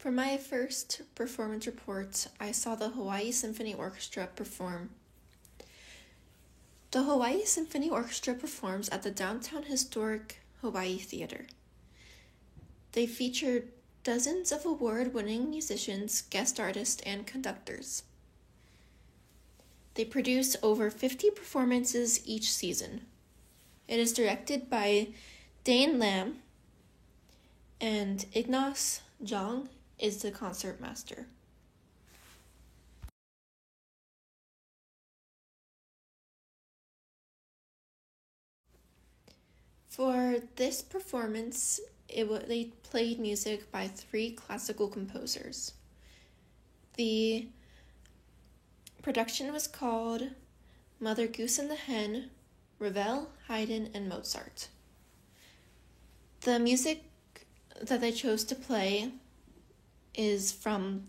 For my first performance report, I saw the Hawaii Symphony Orchestra perform. The Hawaii Symphony Orchestra performs at the Downtown Historic Hawaii Theater. They featured dozens of award-winning musicians, guest artists, and conductors. They produce over 50 performances each season. It is directed by Dane Lam, and Ignace Zhang is the concertmaster. For this performance, they played music by 3 classical composers. The production was called Mother Goose and the Hen, Ravel, Haydn, and Mozart. The music that they chose to play is from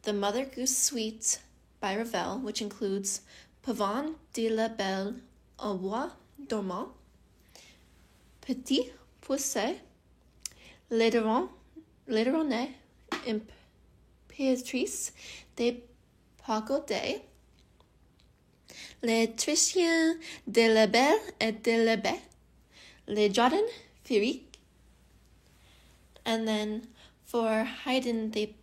the Mother Goose Suite by Ravel, which includes Pavane de la Belle au Bois Dormant, Petit Poucet, Ladronnet, Impératrice de Pagodet, Les Trichiens de la Belle et de la Bête, Les Jardins Féeriques. And then for Haydn, they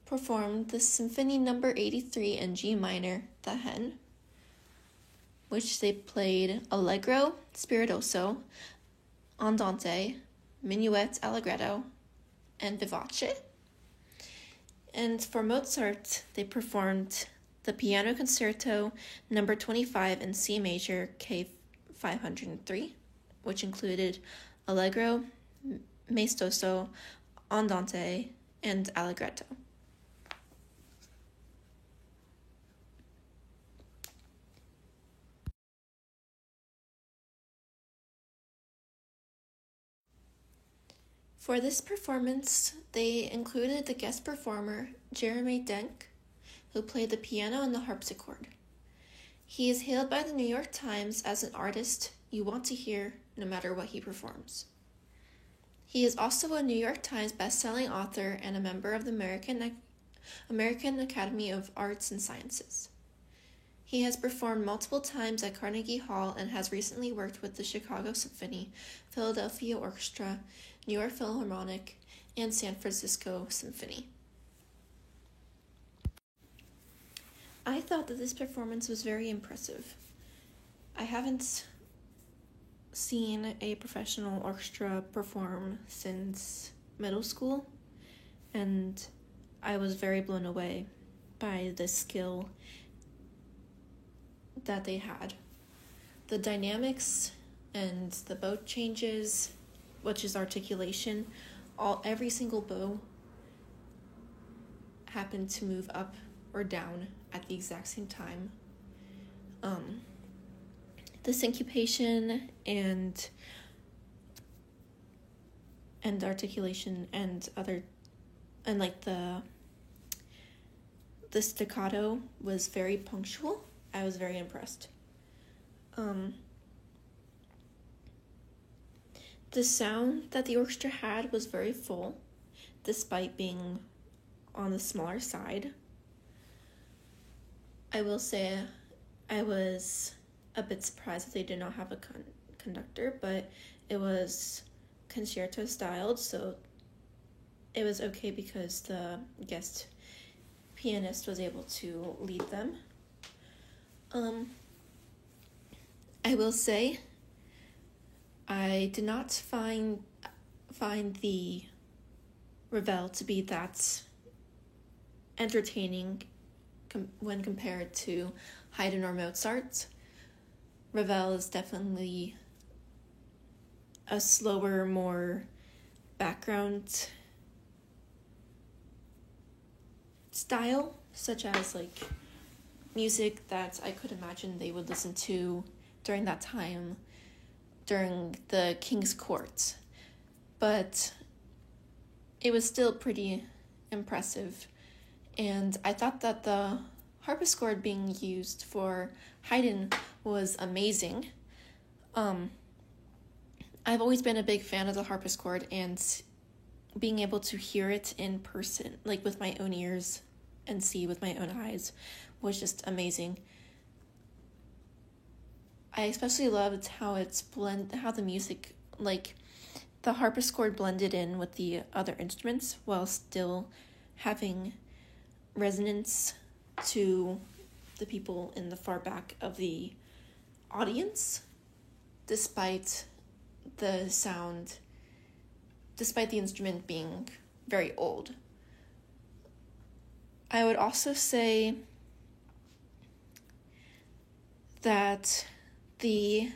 performed the Symphony No. 83 in G minor, The Hen, which they played Allegro, Spiritoso, Andante, Minuet Allegretto, and Vivace. And for Mozart, they performed the Piano Concerto No. 25 in C major, K503, which included Allegro, Maestoso, Andante, and Allegretto. For this performance, they included the guest performer, Jeremy Denk, who played the piano and the harpsichord. He is hailed by the New York Times as an artist you want to hear no matter what he performs. He is also a New York Times best-selling author and a member of the American Academy of Arts and Sciences. He has performed multiple times at Carnegie Hall and has recently worked with the Chicago Symphony, Philadelphia Orchestra, New York Philharmonic, and San Francisco Symphony. I thought that this performance was very impressive. I haven't seen a professional orchestra perform since middle school, and I was very blown away by the skill that they had. The dynamics and the bow changes, which is articulation, every single bow happened to move up or down at the exact same time. The syncopation and articulation and like the staccato was very punctual. I was very impressed. The sound that the orchestra had was very full, despite being on the smaller side. I will say I was a bit surprised that they did not have a conductor, but it was concerto styled, so it was okay because the guest pianist was able to lead them. I will say I did not find the Ravel to be that entertaining when compared to Haydn or Mozart. Ravel is definitely a slower, more background style, such as like music that I could imagine they would listen to during that time, during the King's Court. But it was still pretty impressive, and I thought that the harpsichord being used for Haydn was amazing. I've always been a big fan of the harpsichord, and being able to hear it in person, like with my own ears and see with my own eyes, was just amazing. I especially loved how how the music, like the harpsichord blended in with the other instruments while still having resonance to the people in the far back of the audience, despite the instrument being very old. I would also say that the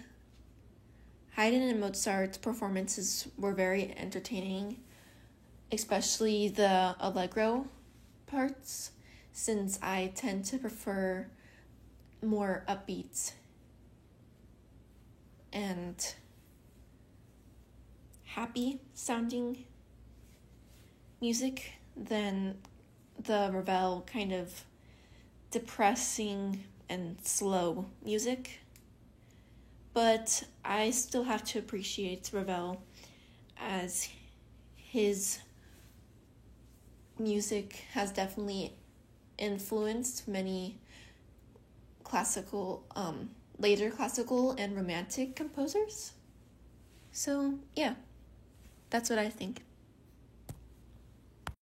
Haydn and Mozart performances were very entertaining, especially the allegro parts, since I tend to prefer more upbeat and happy sounding music than the Ravel kind of depressing and slow music. But I still have to appreciate Ravel, as his music has definitely influenced many later classical and romantic composers. So yeah, that's what I think.